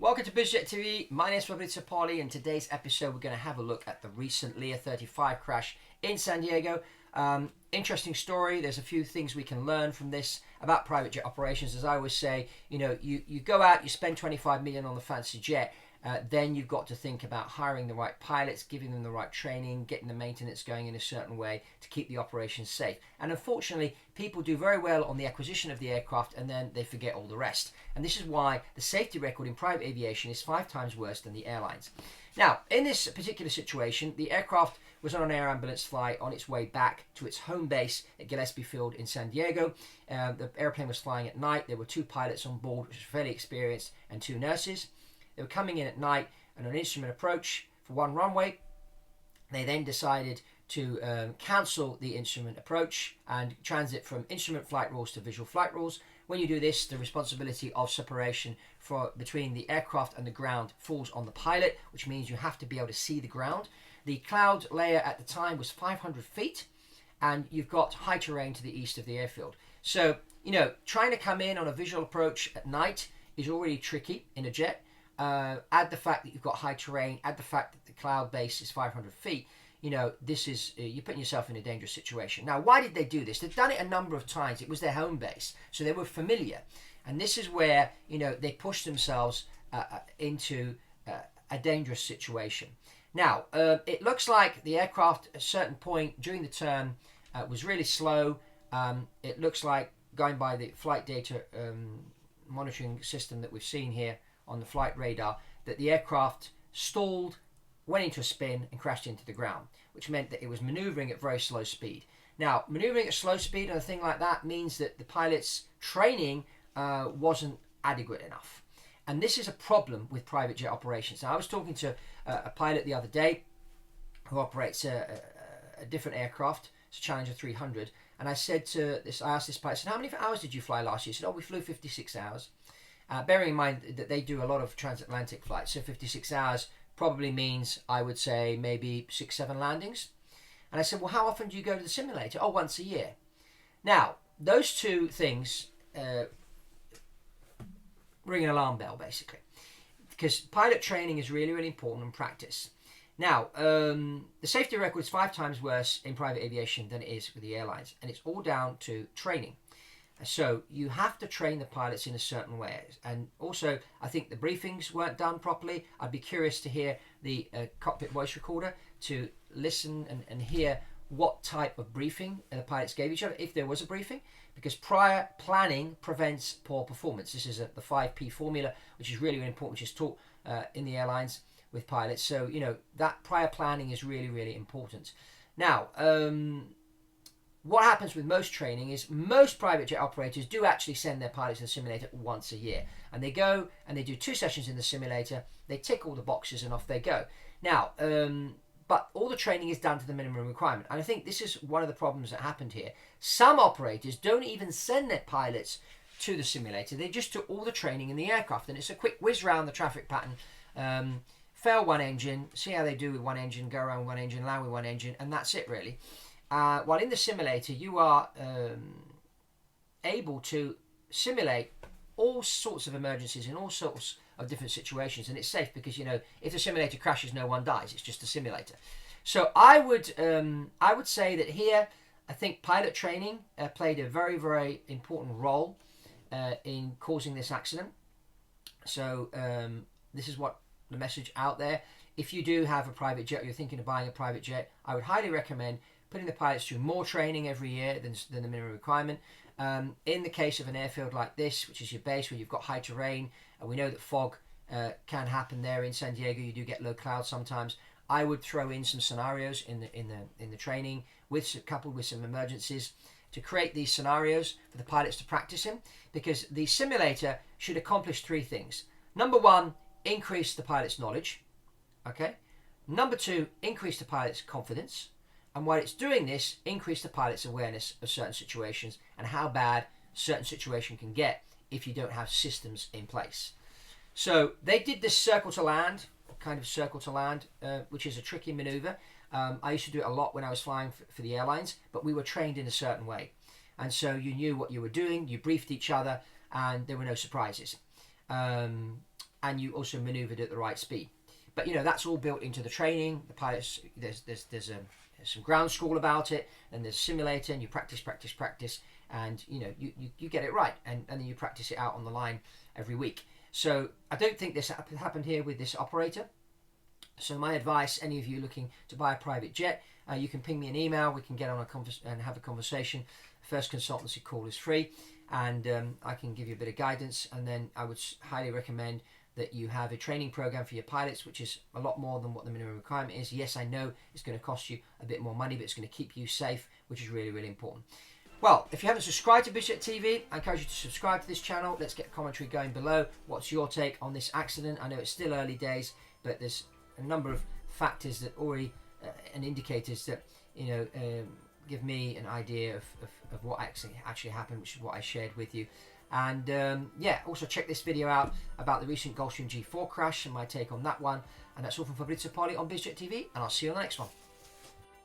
Welcome to Learjet TV. My name is Fabrizic, and in today's episode we're going to have a look at the recent Lear 35 crash in San Diego. Interesting story. There's a few things we can learn from this about private jet operations. As I always say, you go out, you spend 25 million on the fancy jet, then you've got to think about hiring the right pilots, giving them the right training, getting the maintenance going in a certain way to keep the operations safe. And unfortunately, people do very well on the acquisition of the aircraft and then they forget all the rest. And this is why the safety record in private aviation is 5 times worse than the airlines. Now, in this particular situation, the aircraft was on an air ambulance flight on its way back to its home base at Gillespie Field in San Diego. The airplane was flying at night. There were 2 pilots on board, which was fairly experienced, and 2 nurses. They were coming in at night on an instrument approach for 1 runway. They then decided to cancel the instrument approach and transit from instrument flight rules to visual flight rules. When you do this, the responsibility of separation between the aircraft and the ground falls on the pilot, which means you have to be able to see the ground. The cloud layer at the time was 500 feet, and you've got high terrain to the east of the airfield. So, trying to come in on a visual approach at night is already tricky in a jet. Add the fact that you've got high terrain, add the fact that the cloud base is 500 feet, this is, you're putting yourself in a dangerous situation. Now, why did they do this? They've done it a number of times. It was their home base, so they were familiar. And this is where, they pushed themselves into a dangerous situation. Now, it looks like the aircraft at a certain point during the turn was really slow. It looks like, going by the flight data monitoring system that we've seen here on the flight radar, that the aircraft stalled, went into a spin and crashed into the ground, which meant that it was maneuvering at very slow speed. Now, maneuvering at slow speed and a thing like that means that the pilot's training wasn't adequate enough. And this is a problem with private jet operations. Now, I was talking to a pilot the other day who operates a different aircraft. It's a Challenger 300. And I asked this pilot, I said, how many hours did you fly last year? He said, we flew 56 hours. Bearing in mind that they do a lot of transatlantic flights, so 56 hours probably means, I would say, maybe 6-7 landings. And I said, well, how often do you go to the simulator? Once a year. Now, those two things ring an alarm bell, basically, because pilot training is really, really important in practice. Now, the safety record is 5 times worse in private aviation than it is with the airlines, and it's all down to training. So you have to train the pilots in a certain way. And also, I think the briefings weren't done properly. I'd be curious to hear the cockpit voice recorder to listen and hear what type of briefing the pilots gave each other, if there was a briefing, because prior planning prevents poor performance. This is the 5P formula, which is really, really important, which is taught in the airlines with pilots. So, that prior planning is really, really important. Now, what happens with most training is most private jet operators do actually send their pilots to the simulator once a year. And they go and they do 2 sessions in the simulator, they tick all the boxes and off they go. Now, but all the training is done to the minimum requirement. And I think this is one of the problems that happened here. Some operators don't even send their pilots to the simulator. They just do all the training in the aircraft. And it's a quick whiz round the traffic pattern, fail one engine, see how they do with one engine, go around with one engine, land with one engine, and that's it really. While in the simulator, you are able to simulate all sorts of emergencies in all sorts of different situations, and it's safe because if the simulator crashes, no one dies. It's just a simulator. So I would say that here, I think pilot training played a very, very important role in causing this accident. So this is what the message out there. If you do have a private jet, or you're thinking of buying a private jet, I would highly recommend putting the pilots through more training every year than the minimum requirement. In the case of an airfield like this, which is your base, where you've got high terrain, and we know that fog can happen there in San Diego. You do get low clouds sometimes. I would throw in some scenarios in the training, coupled with some emergencies, to create these scenarios for the pilots to practice in, because the simulator should accomplish 3 things. Number 1, increase the pilot's knowledge. Okay. Number 2, increase the pilot's confidence. And while it's doing this, increase the pilot's awareness of certain situations and how bad certain situation can get if you don't have systems in place. So they did this circle to land, which is a tricky maneuver. I used to do it a lot when I was flying for the airlines, but we were trained in a certain way. And so you knew what you were doing, you briefed each other, and there were no surprises. and you also maneuvered at the right speed. But you know, that's all built into the training. The pilots, there's some ground school about it, and there's a simulator, and you practice, and you know, you get it right, and then you practice it out on the line every week. So I don't think this happened here with this operator. So my advice, any of you looking to buy a private jet, you can ping me an email. We can get on and have a conversation. First consultancy call is free, and I can give you a bit of guidance. And then I would highly recommend that you have a training program for your pilots, which is a lot more than what the minimum requirement is. Yes, I know it's going to cost you a bit more money, but it's going to keep you safe, which is really, really important. Well, if you haven't subscribed to BizJet TV, I encourage you to subscribe to this channel. Let's get commentary going below. What's your take on this accident? I know it's still early days, but there's a number of factors that already and indicators that, you know, give me an idea of what actually happened, which is what I shared with you. And yeah, also check this video out about the recent Gulfstream G4 crash and my take on that one. And that's all from Fabrizic on BizJet TV, and I'll see you on the next one.